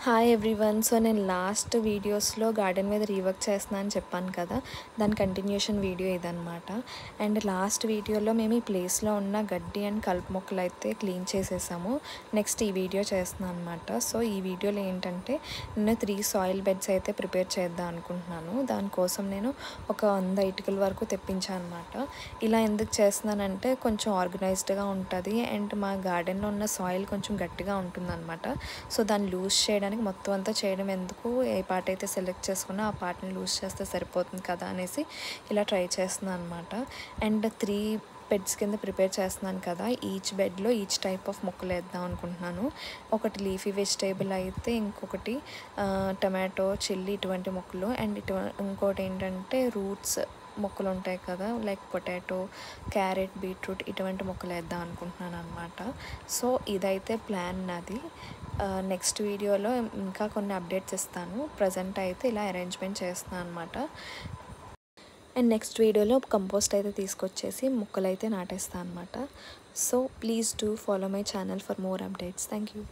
Hi everyone. So నేను last వీడియోస్లో garden మీద రీవర్క్ చేస్తున్నా అని చెప్పాను కదా, దాని కంటిన్యూషన్ వీడియో ఇదనమాట. అండ్ లాస్ట్ వీడియోలో మేము ఈ ప్లేస్లో ఉన్న గడ్డి అండ్ కలుపు మొక్కలు అయితే క్లీన్ చేసేసాము. నెక్స్ట్ ఈ వీడియో చేస్తున్నాను అనమాట. సో ఈ వీడియోలో ఏంటంటే నేను 3 సాయిల్ బెడ్స్ అయితే ప్రిపేర్ చేద్దాం అనుకుంటున్నాను. దానికోసం నేను ఒక 100 ఇటుకల వరకు తెప్పించాను అనమాట. ఇలా ఎందుకు చేస్తున్నానంటే కొంచెం ఆర్గనైజ్డ్గా ఉంటుంది అండ్ మా గార్డెన్లో ఉన్న సాయిల్ కొంచెం గట్టిగా ఉంటుంది అనమాట. సో దాన్ని లూజ్ చేయడానికి మొత్తం అంతా చేయడం ఎందుకు, ఏ పార్ట్ అయితే సెలెక్ట్ చేసుకున్నా ఆ పార్ట్ని లూజ్ చేస్తే సరిపోతుంది కదా అనేసి ఇలా ట్రై చేస్తున్నాను అనమాట. అండ్ 3 బెడ్స్ కింద ప్రిపేర్ చేస్తున్నాను కదా, ఈచ్ బెడ్లో ఈచ్ టైప్ ఆఫ్ మొక్కలు వేద్దాం అనుకుంటున్నాను. ఒకటి లీఫీ వెజిటేబుల్ అయితే, ఇంకొకటి టమాటో, చిల్లీ ఇటువంటి మొక్కలు, అండ్ ఇంకోటి ఏంటంటే రూట్స్ మొక్కలు ఉంటాయి కదా, లైక్ పొటాటో, క్యారెట్, బీట్రూట్ ఇటువంటి మొక్కలు వేద్దాం అనుకుంటున్నాను అనమాట. సో ఇదైతే ప్లాన్ నాది. నెక్స్ట్ వీడియోలో ఇంకా కొన్ని అప్డేట్స్ ఇస్తాను. ప్రజెంట్ అయితే ఇలా అరేంజ్మెంట్ చేస్తున్నాను అనమాట. అండ్ నెక్స్ట్ వీడియోలో కంపోస్ట్ అయితే తీసుకొచ్చేసి మొక్కలు అయితే నాటేస్తాను అనమాట. So please do follow my channel for more updates. Thank you.